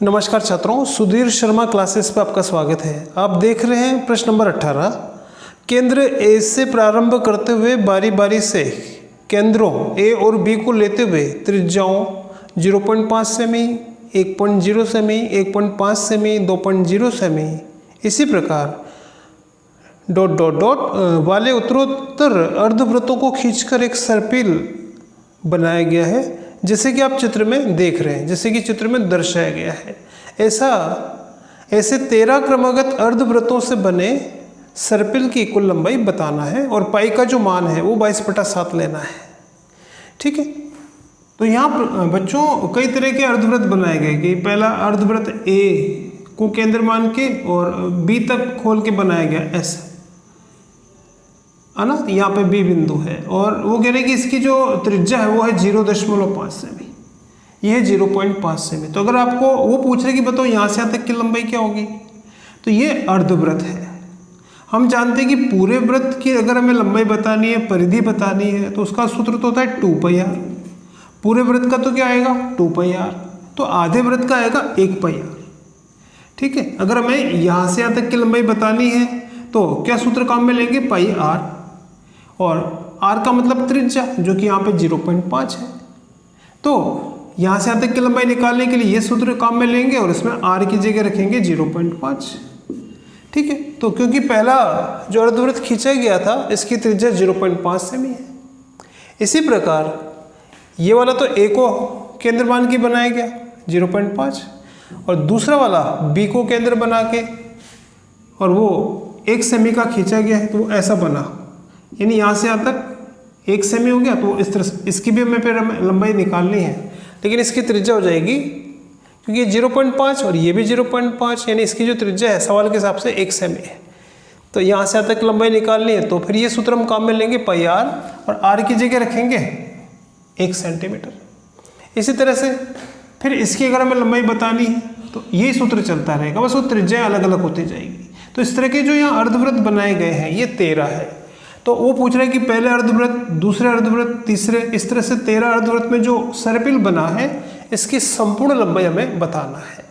नमस्कार छात्रों, सुधीर शर्मा क्लासेस पे आपका स्वागत है। आप देख रहे हैं प्रश्न नंबर 18। केंद्र ए से प्रारंभ करते हुए बारी बारी से केंद्रों ए और बी को लेते हुए त्रिज्याओं 0.5 सेमी, 1.0 सेमी, 1.5 सेमी, 2.0 सेमी, इसी प्रकार डॉट डॉट डॉट वाले उत्तरोत्तर अर्धवृत्तों को खींचकर एक सर्पिल बनाया गया है, जैसे कि आप चित्र में देख रहे हैं, जैसे कि चित्र में दर्शाया गया है। ऐसे 13 क्रमागत अर्धवृत्तों से बने सर्पिल की कुल लंबाई बताना है और पाई का जो मान है वो 22/7 लेना है। ठीक है, तो यहाँ बच्चों कई तरह के अर्धवृत्त बनाए गए कि पहला अर्धवृत्त ए को केंद्र मान के और बी तक खोल के बनाया गया ऐसा, है ना। यहाँ पे बी बिंदु है और वो कह रहे हैं कि इसकी जो त्रिज्या है वो है 0.5 सेमी, ये है 0.5 सेमी। तो अगर आपको वो पूछ रहे कि बताओ यहाँ से यहाँ तक की लंबाई क्या होगी, तो ये अर्धवृत्त है। हम जानते हैं कि पूरे वृत्त की अगर हमें लंबाई बतानी है, परिधि बतानी है, तो उसका सूत्र तो होता है 2πr। पूरे वृत्त का तो क्या आएगा 2πr, तो आधे वृत्त का आएगा 1πr। ठीक है, अगर हमें यहाँ से यहाँ तक की लंबाई बतानी है तो क्या सूत्र काम में लेंगे, πr, और r का मतलब त्रिज्या जो कि यहाँ पे 0.5 है। तो यहाँ से यहाँ तक की लंबाई निकालने के लिए ये सूत्र काम में लेंगे और इसमें r की जगह रखेंगे 0.5। ठीक है, तो क्योंकि पहला जो अर्धवृत्त खींचा गया था इसकी त्रिज्या 0.5 सेमी है। इसी प्रकार ये वाला तो a को केंद्र मान के बनाया गया 0.5 और दूसरा वाला b को केंद्र बना के और वो 1 सेमी का खींचा गया है, तो वो ऐसा बना, यानी यहाँ से यहाँ तक 1 सेमी हो गया। तो इस तरह से इसकी भी हमें फिर लंबाई निकालनी है, लेकिन इसकी त्रिज्या हो जाएगी क्योंकि ये 0.5 और ये भी 0.5, यानी इसकी जो त्रिज्या है सवाल के हिसाब से 1 सेमी है। तो यहाँ से यहाँ तक लंबाई निकालनी है, तो फिर ये सूत्र हम काम में लेंगे πr और r की जगह रखेंगे 1 सेंटीमीटर। इसी तरह से फिर इसकी अगर हमें लंबाई बतानी है तो ये सूत्र चलता रहेगा, बस वो त्रिज्या अलग अलग होती जाएगी। तो इस तरह के जो यहाँ अर्धवृत्त बनाए गए हैं ये 13 है। तो वो पूछ रहे हैं कि पहले अर्धवृत्त, दूसरे अर्धवृत्त, तीसरे, इस तरह से 13 अर्धवृत्त में जो सर्पिल बना है इसकी संपूर्ण लंबाई हमें बताना है।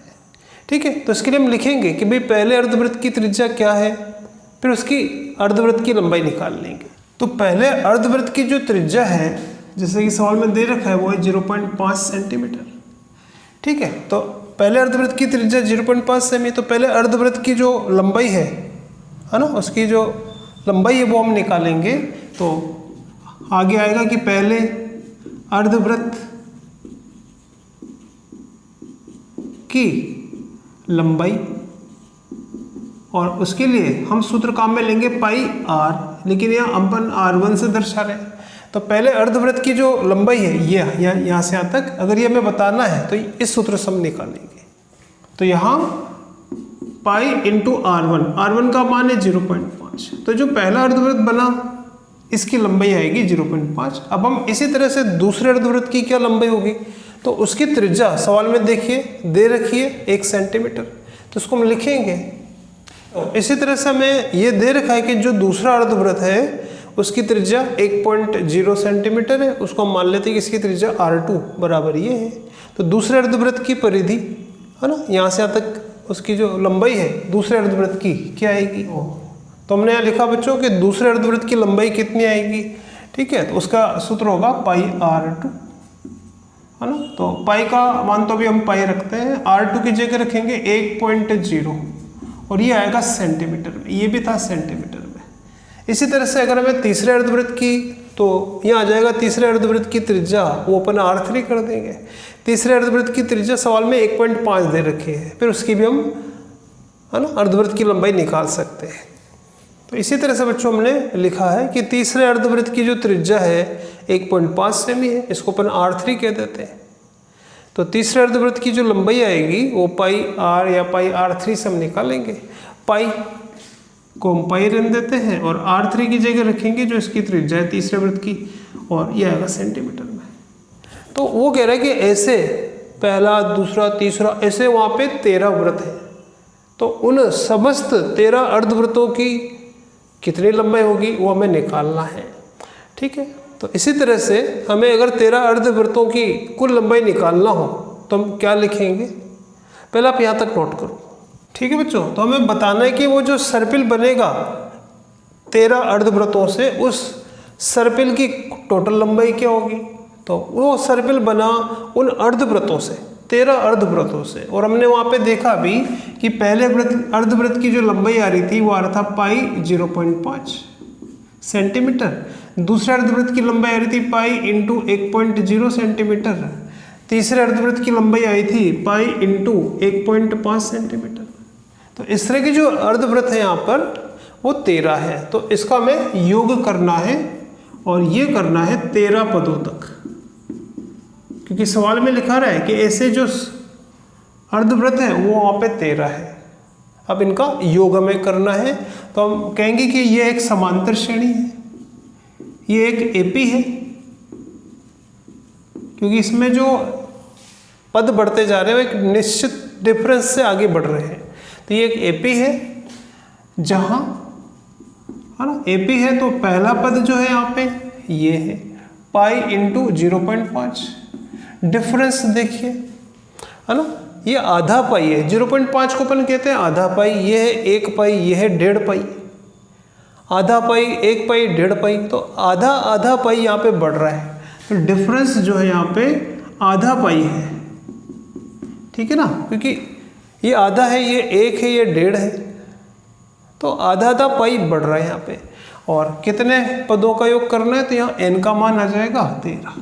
ठीक है, तो इसके लिए हम लिखेंगे कि भाई पहले अर्धवृत्त की त्रिज्या क्या है, फिर उसकी अर्धवृत्त की लंबाई निकाल लेंगे। तो पहले अर्धवृत्त की जो त्रिज्या है जैसे कि सवाल में दे रखा है वो है 0.5 सेंटीमीटर। ठीक है, तो पहले अर्धवृत्त की त्रिज्या 0.5 सेमी, तो पहले अर्धवृत्त की जो लंबाई है ना, उसकी जो लंबाई है वो हम निकालेंगे। तो आगे आएगा कि पहले अर्धवृत्त की लंबाई, और उसके लिए हम सूत्र काम में लेंगे πr, लेकिन यहाँ अपन r1 से दर्शा रहे हैं। तो पहले अर्धवृत्त की जो लंबाई है ये यहाँ से यहाँ तक, अगर ये हमें बताना है तो इस सूत्र से हम निकालेंगे। तो यहाँ π × r1 का मान है 0.5। तो जो पहला अर्धवृत्त बना इसकी लंबाई आएगी 0.5। अब हम इसी तरह से दूसरे अर्धवृत्त की क्या लंबाई होगी, तो उसकी त्रिज्या सवाल में देखिए दे रखी है 1 सेंटीमीटर, तो उसको हम लिखेंगे। तो इसी तरह से हमें ये दे रखा है कि जो दूसरा अर्धवृत्त है उसकी त्रिज्या 1.0 सेंटीमीटर है, उसको हम मान लेते हैं कि इसकी त्रिज्या r2 बराबर ये है। तो दूसरे अर्धवृत्त की परिधि है ना, यहाँ से यहाँ तक उसकी जो लंबाई है दूसरे अर्धवृत्त की क्या आएगी, तो हमने यहाँ लिखा बच्चों कि दूसरे अर्धवृत्त की लंबाई कितनी आएगी। ठीक है, तो उसका सूत्र होगा πr2, है ना। तो पाई का मान तो अभी हम पाई रखते हैं, r2 की जगह रखेंगे 1.0 और ये आएगा सेंटीमीटर में, ये भी था सेंटीमीटर में। इसी तरह से अगर हमें तीसरे अर्धवृत्त की, तो यहाँ आ जाएगा तीसरे अर्धवृत्त की त्रिज्या वो अपन r3 कर देंगे। तीसरे अर्धवृत्त की त्रिज्या सवाल में 1.5 दे रखी है, फिर उसकी भी हम है ना अर्धवृत्त की लंबाई निकाल सकते हैं। तो इसी तरह से बच्चों हमने लिखा है कि तीसरे अर्धवृत्त की जो त्रिज्या है 1.5 सेमी है, इसको अपन r3 कह देते हैं। तो तीसरे अर्धवृत्त की जो लंबाई आएगी वो πr या πr3 से हम निकालेंगे। पाई को हम पाई रन देते हैं और r3 की जगह रखेंगे जो इसकी त्रिज्या है तीसरे वृत्त की, और ये आएगा सेंटीमीटर में। तो वो कह रहा है कि ऐसे पहला, दूसरा, तीसरा, ऐसे वहाँ पे 13 वृत्त हैं, तो उन समस्त 13 अर्धवृत्तों की कितनी लंबाई होगी वो हमें निकालना है। ठीक है, तो इसी तरह से हमें अगर 13 अर्धवृत्तों की कुल लंबाई निकालना हो तो हम क्या लिखेंगे, पहले आप यहाँ तक नोट करो, ठीक है बच्चों। तो हमें बताना है कि वो जो सर्पिल बनेगा 13 अर्धवृत्तों से, उस सर्पिल की टोटल लंबाई क्या होगी। तो वो सर्पिल बना उन अर्धवृत्तों से, 13 अर्धवृत्तों से, और हमने वहाँ पे देखा भी कि पहले अर्धवृत्त की जो लंबाई आ रही थी वो आ रहा था पाई 0.5 सेंटीमीटर, दूसरे अर्धवृत्त की लंबाई आ रही थी पाई इंटू 1.0 सेंटीमीटर, तीसरे अर्धवृत्त की लंबाई आई थी पाई इंटू 1.5 सेंटीमीटर। तो इस तरह के जो अर्धवृत्त है यहाँ पर वो 13 है। तो इसका हमें योग करना है और ये करना है 13 पदों तक, क्योंकि सवाल में लिखा रहा है कि ऐसे जो अर्धवृत्त है वो वहाँ पे 13 है। अब इनका योग हमें करना है। तो हम कहेंगे कि ये एक समांतर श्रेणी है, ये एक एपी है, क्योंकि इसमें जो पद बढ़ते जा रहे हैं वो एक निश्चित डिफरेंस से आगे बढ़ रहे हैं। तो ये एक एपी है, जहाँ है ना एपी है, तो पहला पद जो है यहाँ पे ये है पाई इंटू 0.5। डिफरेंस देखिए, है ना, ये आधा पाई है, 0.5 को अपन कहते हैं आधा पाई, ये है 1 पाई, ये है 1.5 पाई। आधा पाई, 1 पाई, 1.5 पाई, तो आधा आधा पाई यहाँ पे बढ़ रहा है। तो डिफरेंस जो है यहाँ पे आधा पाई है, ठीक है ना, क्योंकि ये आधा है, ये 1 है, ये 1.5 है, तो आधा आधा पाई बढ़ रहा है यहाँ पे। और कितने पदों का योग करना है, तो यहाँ n का मान आ जाएगा 13।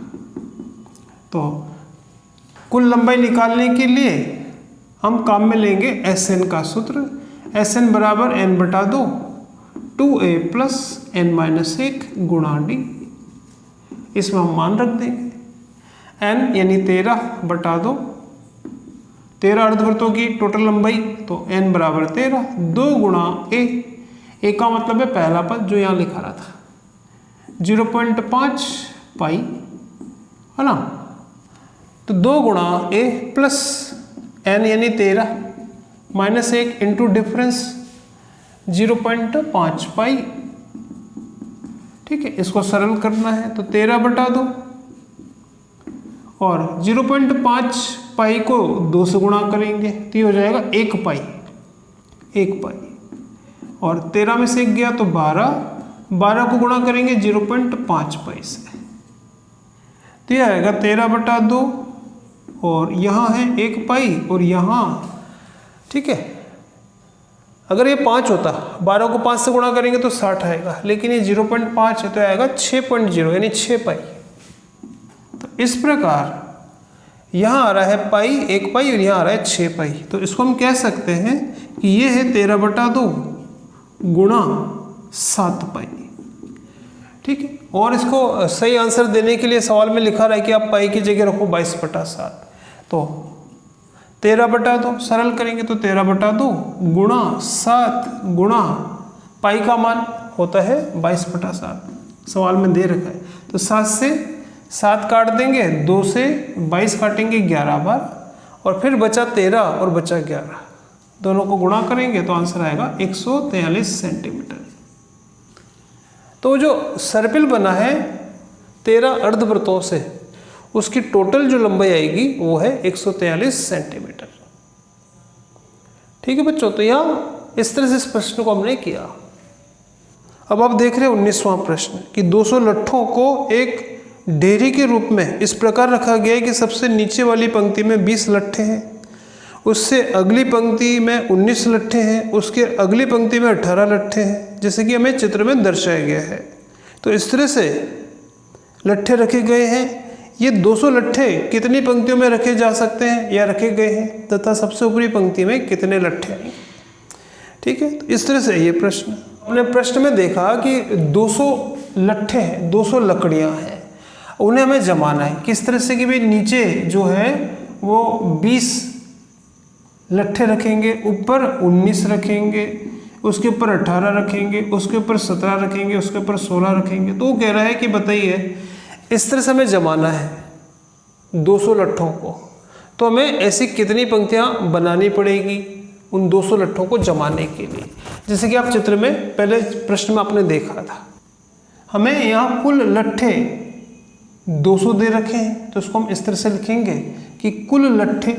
तो कुल लंबाई निकालने के लिए हम काम में लेंगे Sn का सूत्र। Sn बराबर n बटा 2 2a प्लस n माइनस 1 गुणा d। इसमें हम मान रख देंगे n यानी 13 बटा 2, 13 अर्धवृत्तों की टोटल लंबाई, तो n बराबर 13, 2 गुणा a का मतलब है पहला पद जो यहाँ लिखा रहा था 0.5 पाई, है ना, तो 2 गुणा a प्लस n यानी 13 माइनस 1 इंटू डिफरेंस 0.5 पाई, ठीक है। इसको सरल करना है तो 13 बटा 2 और 0.5 पाई को 2 से गुणा करेंगे तो ये हो जाएगा 1 पाई, 1 पाई, और 13 में से 1 गया तो 12, 12 को गुणा करेंगे 0.5 पाई से, तो यह आएगा 13 बटा 2 और यहाँ है 1 पाई और यहाँ, ठीक है। अगर ये 5 होता, 12 को 5 से गुणा करेंगे तो 60 आएगा, लेकिन ये 0.5 है तो आएगा 6.0 यानी 6 पाई। तो इस प्रकार यहाँ आ रहा है पाई, 1 पाई, और यहाँ आ रहा है 6 पाई। तो इसको हम कह सकते हैं कि ये है 13 बटा 2 गुणा 7 पाई, ठीक है। और इसको सही आंसर देने के लिए सवाल में लिखा रहा है कि आप पाई की जगह रखो 22 बटा 7, तो 13 बटा 2 सरल करेंगे तो 13 बटा 2 गुणा 7 गुणा पाई का मान होता है 22 बटा 7, सवाल में दे रखा है। तो 7 से 7 काट देंगे, 2 से 22 काटेंगे 11 बार, और फिर बचा 13 और बचा 11, दोनों को गुणा करेंगे तो आंसर आएगा 143 सेंटीमीटर। तो जो सर्पिल बना है 13 अर्धवृत्तों से, उसकी टोटल जो लंबाई आएगी वो है 143 सेंटीमीटर, ठीक है बच्चों। तो यहाँ इस तरह से इस प्रश्न को हमने किया। अब आप देख रहे हैं 19वां प्रश्न कि 200 लट्ठों को एक ढेरी के रूप में इस प्रकार रखा गया है कि सबसे नीचे वाली पंक्ति में 20 लट्ठे हैं, उससे अगली पंक्ति में 19 लट्ठे हैं, उसके अगली पंक्ति में 18 लट्ठे हैं, जैसे कि हमें चित्र में दर्शाया गया है। तो इस तरह से लट्ठे रखे गए हैं। ये 200 लट्ठे कितनी पंक्तियों में रखे जा सकते हैं या रखे गए हैं, तथा सबसे ऊपरी पंक्ति में कितने लट्ठे हैं, ठीक है। तो इस तरह से ये प्रश्न, हमने प्रश्न में देखा कि 200 लट्ठे हैं, 200 लकड़ियाँ हैं, उन्हें हमें जमाना है किस तरह से कि भाई नीचे जो है वो 20 लट्ठे रखेंगे, ऊपर 19 रखेंगे, उसके ऊपर 18 रखेंगे, उसके ऊपर 17 रखेंगे, उसके ऊपर 16 रखेंगे। तो वो कह रहा है कि बताइए इस तरह से हमें जमाना है 200 लट्ठों को, तो हमें ऐसी कितनी पंक्तियां बनानी पड़ेगी उन 200 लट्ठों को जमाने के लिए। जैसे कि आप चित्र में पहले प्रश्न में आपने देखा था, हमें यहाँ कुल लट्ठे 200 दे रखे हैं, तो इसको हम इस तरह से लिखेंगे कि कुल लट्ठे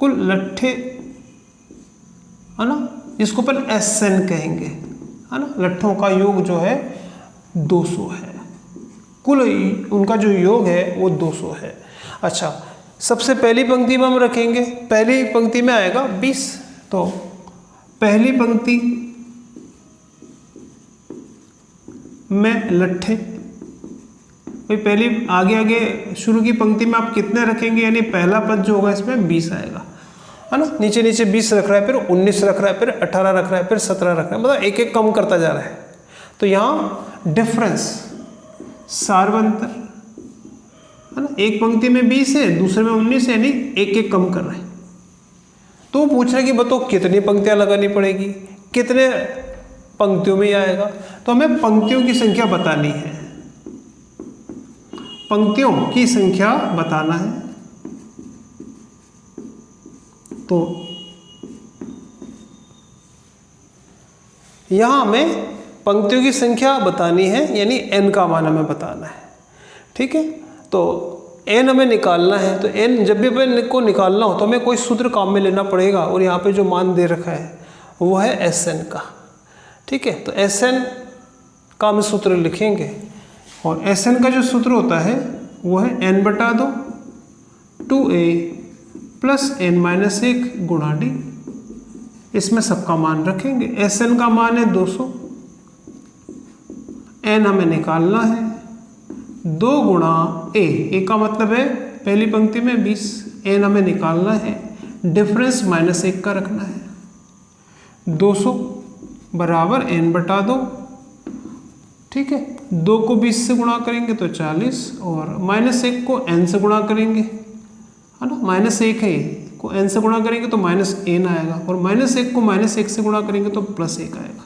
कुल लट्ठे, है ना, इसको अपन SN कहेंगे, है ना। लट्ठों का योग जो है 200 है, कुल उनका जो योग है वो 200 है। अच्छा, सबसे पहली पंक्ति में हम रखेंगे, पहली पंक्ति में आएगा 20, तो पहली पंक्ति में लट्ठे, भाई पहली आगे आगे शुरू की पंक्ति में आप कितने रखेंगे, यानी पहला पद जो होगा इसमें 20 आएगा, है ना। नीचे नीचे 20 रख रहा है, फिर 19 रख रहा है, फिर 18 रख रहा है, फिर 17 रख रहा है, मतलब एक एक कम करता जा रहा है। तो यहाँ डिफरेंस, सार्वंतर, है ना, एक पंक्ति में 20 है, दूसरे में 19 है, यानी एक एक कम कर रहे हैं। तो पूछ रहे कि बताओ कितनी पंक्तियां लगानी पड़ेगी, कितने पंक्तियों में आएगा। तो हमें पंक्तियों की संख्या बतानी है, पंक्तियों की संख्या बताना है। तो यहां हमें पंक्तियों की संख्या बतानी है, यानी n का मान हमें बताना है, ठीक है। तो n हमें निकालना है, तो n जब भी अपन को निकालना हो तो हमें कोई सूत्र काम में लेना पड़ेगा, और यहाँ पे जो मान दे रखा है वो है SN का, ठीक है। तो SN का हम सूत्र लिखेंगे, और SN का जो सूत्र होता है वो है n/2 2a प्लस n-1 गुणा d। इसमें सबका मान रखेंगे। SN का मान है 200, n हमें निकालना है, 2 गुणा a का मतलब है पहली पंक्ति में 20, n हमें निकालना है, डिफरेंस -1 का रखना है। 200 बराबर n/2, ठीक है। 2 को 20 से गुणा करेंगे तो 40, और -1 को n से गुणा करेंगे, है ना, -1 है, को n से गुणा करेंगे तो -n आएगा, और -1 को -1 से गुणा करेंगे तो +1 आएगा।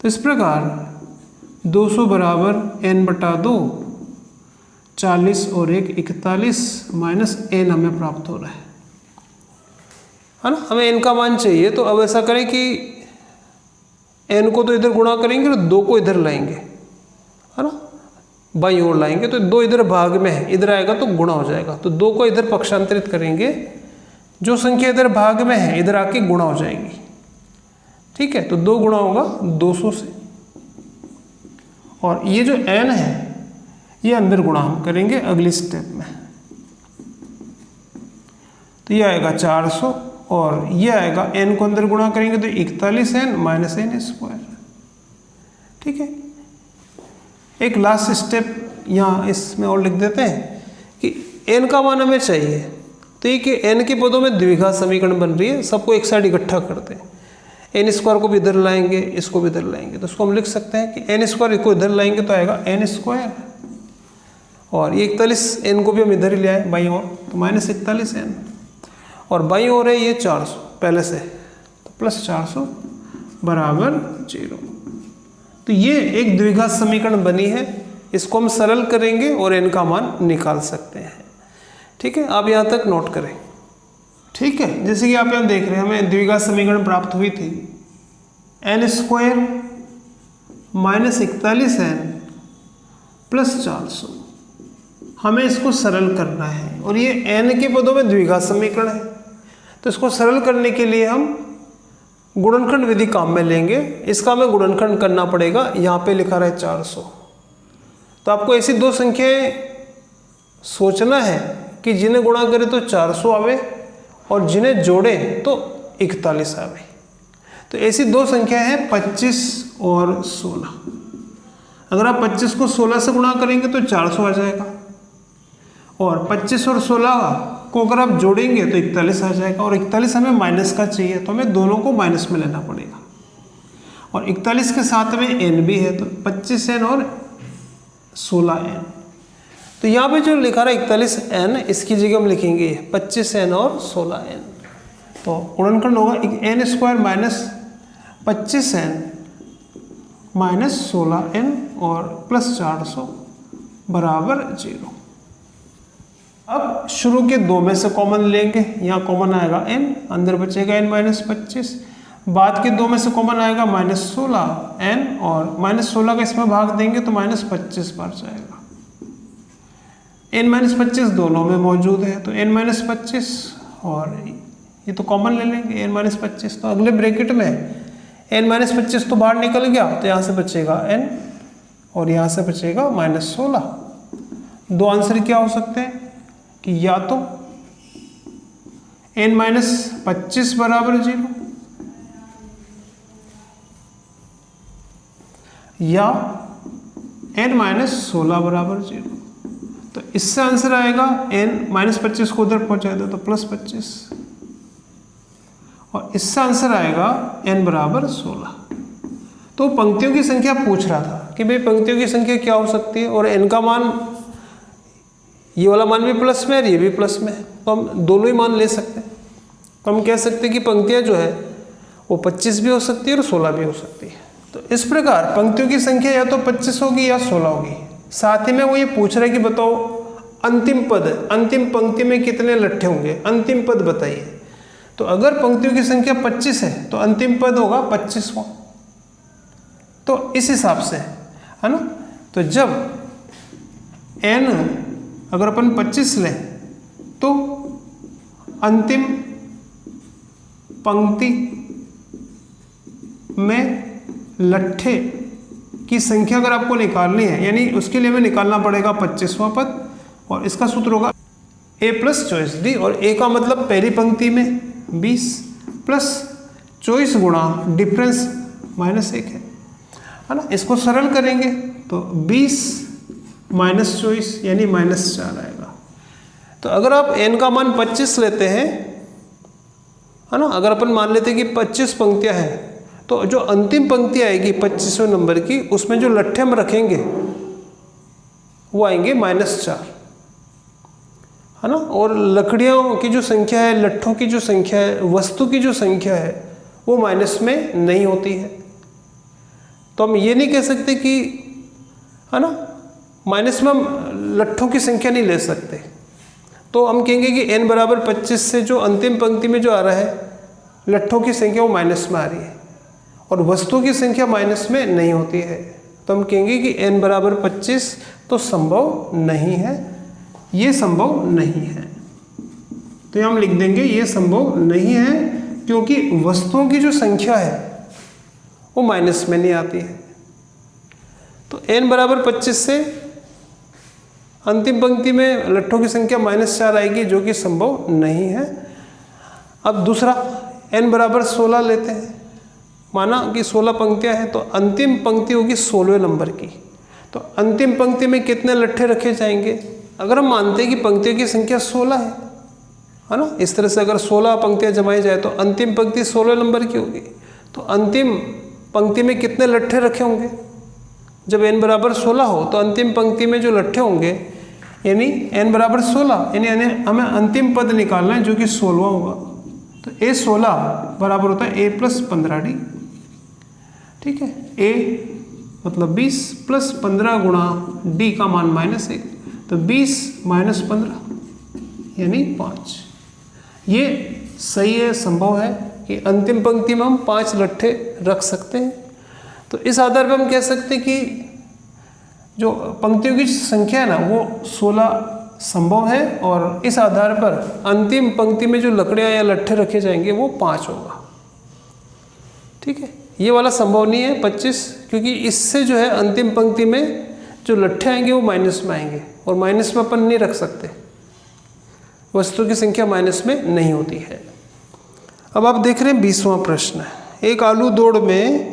तो इस प्रकार 200 बराबर n/2, 40 और 1 41 -n हमें प्राप्त हो रहा है ना। हमें n का मान चाहिए, तो अब ऐसा करें कि n को तो इधर गुणा करेंगे और 2 को इधर लाएंगे, है ना, बाईं ओर लाएंगे, तो 2 इधर भाग में है, इधर आएगा तो गुणा हो जाएगा। तो 2 को इधर पक्षांतरित करेंगे, जो संख्या इधर भाग में है इधर आके गुणा हो जाएगी, ठीक है। तो 2 गुणा होगा 200 से, और ये जो n है ये अंदर गुणा हम करेंगे अगली स्टेप में। तो ये आएगा 400, और ये आएगा n को अंदर गुणा करेंगे तो 41n माइनस n², ठीक है। एक लास्ट स्टेप यहाँ इसमें और लिख देते हैं कि n का मान हमें चाहिए, तो ये कि n के पदों में द्विघात समीकरण बन रही है, सबको एक साइड इकट्ठा करते हैं। n² को भी इधर लाएंगे, इसको भी इधर लाएंगे, तो उसको हम लिख सकते हैं कि n² को इधर लाएंगे तो आएगा n², और ये 41n को भी हम इधर ही ले आए बाईं ओर, तो -41n, और बाईं ओर है ये 400 पहले से, तो +400 बराबर 0। तो ये एक द्विघात समीकरण बनी है, इसको हम सरल करेंगे और n का मान निकाल सकते हैं, ठीक है। आप यहाँ तक नोट करें, ठीक है। जैसे कि आप यहाँ देख रहे हैं हमें द्विघात समीकरण प्राप्त हुई थी, n² -41n + 400। हमें इसको सरल करना है, और ये n के पदों में द्विघात समीकरण है, तो इसको सरल करने के लिए हम गुणनखंड विधि काम में लेंगे। इसका हमें गुणनखंड करना पड़ेगा, यहाँ पे लिखा रहा है 400, तो आपको ऐसी 2 संख्याएं सोचना है कि जिन्हें गुणा करें तो 400 आवे, और जिन्हें जोड़े तो 41 आवे। तो ऐसी 2 संख्याएं हैं 25 और 16। अगर आप 25 को 16 से गुणा करेंगे तो 400 आ जाएगा, और 25 और 16 को अगर आप जोड़ेंगे तो 41 आ जाएगा, और 41 हमें माइनस का चाहिए, तो हमें दोनों को माइनस में लेना पड़ेगा, और 41 के साथ में n भी है, तो 25n और 16n। तो यहाँ पे जो लिखा रहा है 41n, इसकी जगह हम लिखेंगे 25n और 16n। तो गुणनखंड होगा n² minus 25n minus 16n और +400 बराबर 0। अब शुरू के 2 में से कॉमन लेंगे, यहाँ कॉमन आएगा n, अंदर बचेगा n-25, बाद के 2 में से कॉमन आएगा -16n, और -16 का इसमें भाग देंगे तो -25 बार जाएगा। n-25 दोनों में मौजूद है, तो n-25 और ये तो कॉमन ले लेंगे n-25, तो अगले ब्रैकेट में n-25 तो बाहर निकल गया, तो यहाँ से बचेगा n और यहाँ से बचेगा -16। दो आंसर क्या हो सकते हैं कि या तो n-25 बराबर 0 या n-16 बराबर 0। तो इससे आंसर आएगा n-25 को उधर पहुंचा दो तो +25 और इससे आंसर आएगा n बराबर 16। तो पंक्तियों की संख्या पूछ रहा था कि भाई पंक्तियों की संख्या क्या हो सकती है, और n का मान, ये वाला मान भी प्लस में है, ये भी प्लस में है, तो हम दोनों ही मान ले सकते हैं। तो हम कह सकते हैं कि पंक्तियां जो है वो 25 भी हो सकती है और 16 भी हो सकती है। तो इस प्रकार पंक्तियों की संख्या या तो 25 होगी या 16 होगी। साथ ही में वो ये पूछ रहा है कि बताओ अंतिम पद, अंतिम पंक्ति में कितने लट्ठे होंगे, अंतिम पद बताइए। तो अगर पंक्तियों की संख्या 25 है तो अंतिम पद होगा 25वां। तो इस हिसाब से है ना, तो जब n अगर अपन 25 लें तो अंतिम पंक्ति में लट्ठे की संख्या अगर आपको निकालनी है, यानी उसके लिए हमें निकालना पड़ेगा 25वां पद, और इसका सूत्र होगा a + 24d, और a का मतलब पहली पंक्ति में 20 प्लस 24 गुणा डिफरेंस -1 है ना। इसको सरल करेंगे तो 20 - 24 यानी -4 आएगा। तो अगर आप n का मान 25 लेते हैं है ना, अगर अपन मान लेते हैं कि 25 पंक्तियां हैं, तो जो अंतिम पंक्ति आएगी 25वें नंबर की, उसमें जो लट्ठे हम रखेंगे वो आएंगे -4 है ना। और लकड़ियों की जो संख्या है, लट्ठों की जो संख्या है, वस्तु की जो संख्या है वो माइनस में नहीं होती है। तो हम ये नहीं कह सकते कि है ना माइनस में हम लट्ठों की संख्या नहीं ले सकते। तो हम कहेंगे कि n बराबर 25 से जो अंतिम पंक्ति में जो आ रहा है लट्ठों की संख्या वो माइनस में आ रही है और वस्तुओं की संख्या माइनस में नहीं होती है। तो हम कहेंगे कि n बराबर 25 तो संभव नहीं है, ये संभव नहीं है। तो हम लिख देंगे ये संभव नहीं है क्योंकि वस्तुओं की जो संख्या है वो माइनस में नहीं आती है। तो n बराबर 25 से अंतिम पंक्ति में लट्ठों की संख्या -4 आएगी, जो कि संभव नहीं है। अब दूसरा n बराबर 16 लेते हैं। माना कि 16 पंक्तियां हैं तो अंतिम पंक्ति होगी 16वें नंबर की। तो अंतिम पंक्ति में कितने लट्ठे रखे जाएंगे? अगर हम मानते हैं कि पंक्तियों की संख्या 16 है ना, इस तरह से अगर 16 पंक्तियां जमाई जाए तो अंतिम पंक्ति 16 नंबर की होगी। तो अंतिम पंक्ति में कितने लट्ठे रखे होंगे? जब n बराबर 16 हो तो अंतिम पंक्ति में जो लट्ठे होंगे यानी n बराबर 16 यानी हमें अंतिम पद निकालना है जो कि 16वां होगा। तो a16 बराबर होता है a + 15d। ठीक है, a मतलब 20 + 15 गुणा d का मान -1, तो 20 - 15 यानी 5। ये सही है, संभव है कि अंतिम पंक्ति में हम 5 लट्ठे रख सकते हैं। तो इस आधार पर हम कह सकते हैं कि जो पंक्तियों की संख्या है ना वो 16 संभव है और इस आधार पर अंतिम पंक्ति में जो लकड़ियां या लट्ठे रखे जाएंगे वो 5 होगा। ठीक है, ये वाला संभव नहीं है 25, क्योंकि इससे जो है अंतिम पंक्ति में जो लट्ठे आएंगे वो माइनस में आएंगे और माइनस में अपन नहीं रख सकते, वस्तु की संख्या माइनस में नहीं होती है। अब आप देख रहे हैं 20वां प्रश्न। एक आलू दौड़ में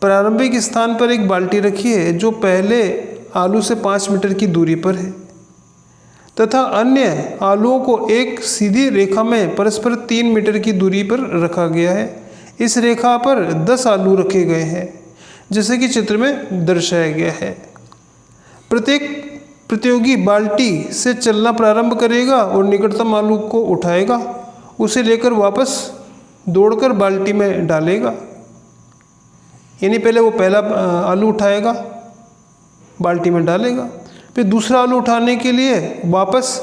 प्रारंभिक स्थान पर एक बाल्टी रखी है जो पहले आलू से 5 मीटर की दूरी पर है तथा अन्य आलुओं को एक सीधी रेखा में परस्पर 3 मीटर की दूरी पर रखा गया है। इस रेखा पर 10 आलू रखे गए हैं जैसे कि चित्र में दर्शाया गया है। प्रत्येक प्रतियोगी बाल्टी से चलना प्रारंभ करेगा और निकटतम आलू को उठाएगा, उसे लेकर वापस दौड़कर बाल्टी में डालेगा। यानी पहले वो पहला आलू उठाएगा, बाल्टी में डालेगा, फिर दूसरा आलू उठाने के लिए वापस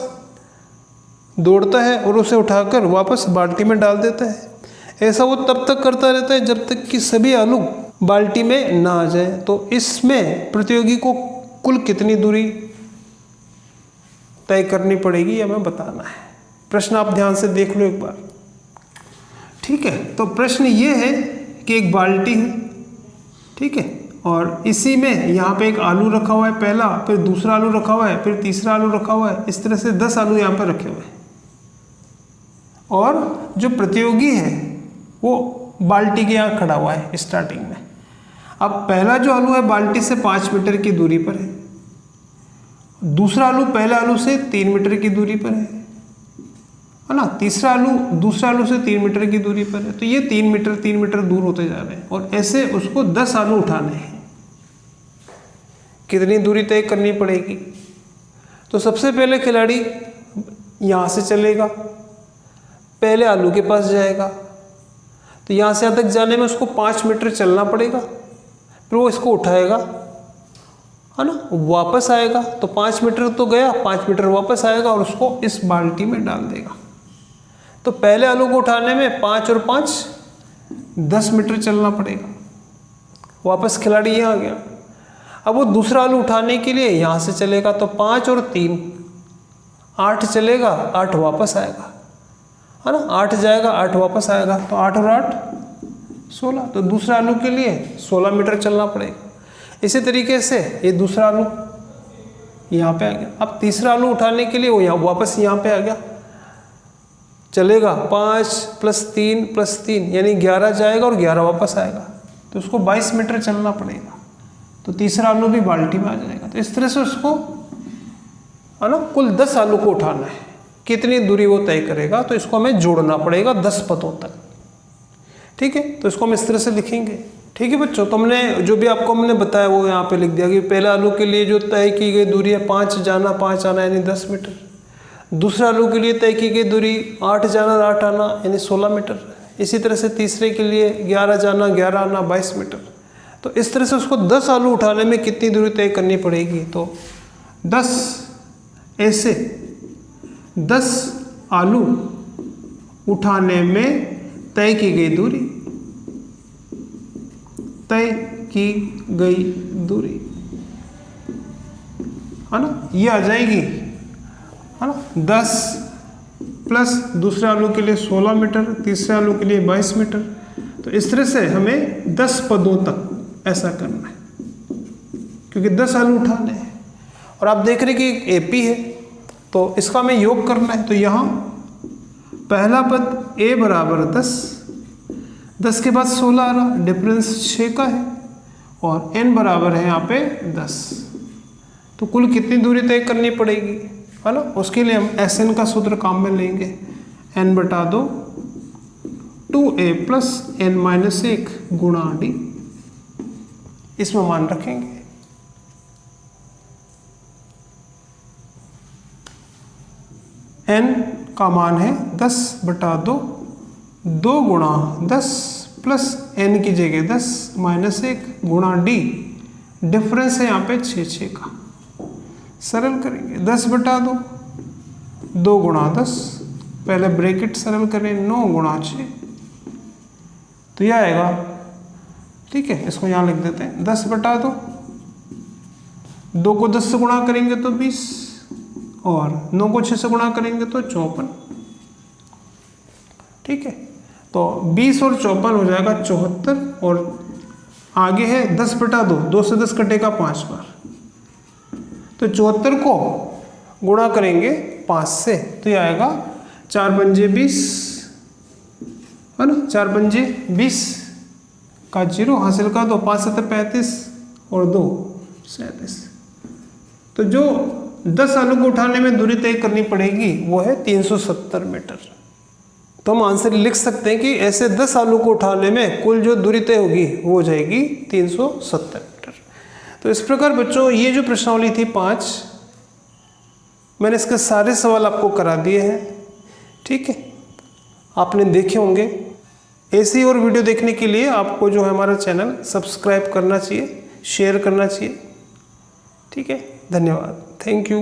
दौड़ता है और उसे उठाकर वापस बाल्टी में डाल देता है। ऐसा वो तब तक करता रहता है जब तक कि सभी आलू बाल्टी में ना आ जाए। तो इसमें प्रतियोगी को कुल कितनी दूरी तय करनी पड़ेगी, हमें बताना है। प्रश्न आप ध्यान से देख लो एक बार। ठीक है, तो प्रश्न ये है कि एक बाल्टी है, ठीक है, और इसी में यहाँ पे एक आलू रखा हुआ है पहला, फिर दूसरा आलू रखा हुआ है, फिर तीसरा आलू रखा हुआ है, इस तरह से 10 आलू यहाँ पे रखे हुए हैं। और जो प्रतियोगी है वो बाल्टी के यहाँ खड़ा हुआ है स्टार्टिंग में। अब पहला जो आलू है बाल्टी से 5 मीटर की दूरी पर है, दूसरा आलू पहले आलू से 3 मीटर की दूरी पर है ना, तीसरा आलू दूसरा आलू से 3 मीटर की दूरी पर है। तो ये 3 मीटर दूर होते जा रहे हैं और ऐसे उसको 10 आलू उठाने हैं। कितनी दूरी तय करनी पड़ेगी? तो सबसे पहले खिलाड़ी यहाँ से चलेगा, पहले आलू के पास जाएगा, तो यहाँ से यहाँ तक जाने में उसको 5 मीटर चलना पड़ेगा, फिर वो इसको उठाएगा, है ना, वापस आएगा, तो 5 मीटर तो गया, 5 मीटर वापस आएगा और उसको इस बाल्टी में डाल देगा। तो पहले आलू को उठाने में 5 और 5 10 मीटर चलना पड़ेगा। वापस खिलाड़ी यहाँ आ गया। अब वो दूसरा आलू उठाने के लिए यहाँ से चलेगा, तो 5 और 3 8 चलेगा, 8 वापस आएगा, है ना, 8 जाएगा, 8 वापस आएगा, तो 8 और 8 16। तो दूसरे आलू के लिए 16 मीटर चलना पड़ेगा। इसी तरीके से ये दूसरा आलू यहाँ पे आ गया। अब तीसरा आलू उठाने के लिए वो यहाँ वापस यहाँ पे आ गया, चलेगा 5 + 3 + 3 यानी 11 जाएगा और 11 वापस आएगा, तो उसको 22 मीटर चलना पड़ेगा। तो तीसरा आलू भी बाल्टी में आ जाएगा। तो इस तरह से उसको, है ना, कुल 10 आलू को उठाना है। कितनी दूरी वो तय करेगा, तो इसको हमें जोड़ना पड़ेगा 10 पदों तक, ठीक है। तो इसको हम इस तरह से लिखेंगे, ठीक है बच्चों। तो हमने जो भी आपको हमने बताया वो यहाँ पे लिख दिया कि पहले आलू के लिए जो तय की गई दूरी है 5 जाना 5 आना यानी 10 मीटर, दूसरे आलू के लिए तय की गई दूरी 8 जाना 8 आना यानी 16 मीटर, इसी तरह से तीसरे के लिए 11 जाना 11 आना 22 मीटर। तो इस तरह से उसको 10 आलू उठाने में कितनी दूरी तय करनी पड़ेगी, तो 10 ऐसे 10 आलू उठाने में तय की गई दूरी, तय की गई दूरी, है ना, ये आ जाएगी, है ना, 10 प्लस दूसरे आलू के लिए 16 मीटर, तीसरे आलू के लिए 22 मीटर। तो इस तरह से हमें 10 पदों तक ऐसा करना है, क्योंकि 10 आलू उठाने हैं। और आप देख रहे हैं कि एक एपी है, तो इसका हमें योग करना है। तो यहाँ पहला पद ए बराबर 10, 10 के बाद 16 आ रहा, डिफरेंस 6 का है, और n बराबर है यहाँ पे 10। तो कुल कितनी दूरी तय करनी पड़ेगी, है ना। उसके लिए हम SN का सूत्र काम में लेंगे, n/2 2a + n-1 गुणा d, इसमें मान रखेंगे। n का मान है 10/2, 2 गुणा 10 प्लस n की जगह 10 -1 गुणा d, डिफरेंस है यहाँ पे 6 का। सरल करेंगे 10/2, 2 गुणा 10, पहले ब्रैकेट सरल करें 9 गुणा 6, तो यह आएगा, ठीक है। इसको यहाँ लिख देते हैं 10/2, 2 को 10 से गुणा करेंगे तो 20, और 9 को 6 से गुणा करेंगे तो 54, ठीक है। तो 20 और 54 हो जाएगा 74, और आगे है 10/2, 2 से 10 कटेगा 5 बार, तो 74 को गुणा करेंगे 5 से, तो ये आएगा 4 पंजे 20, है ना, 4 पंजे 20 का 0 हासिल का 2, 5 7 35 और 2 37। तो जो 10 आलू को उठाने में दूरी तय करनी पड़ेगी वो है 370 मीटर। तो हम आंसर लिख सकते हैं कि ऐसे 10 आलू को उठाने में कुल जो दूरी तय होगी वो हो जाएगी 370 मीटर। तो इस प्रकार बच्चों ये जो प्रश्नावली थी 5, मैंने इसके सारे सवाल आपको करा दिए हैं, ठीक है, आपने देखे होंगे। ऐसी और वीडियो देखने के लिए आपको जो है हमारा चैनल सब्सक्राइब करना चाहिए, शेयर करना चाहिए, ठीक है। धन्यवाद, थैंक यू।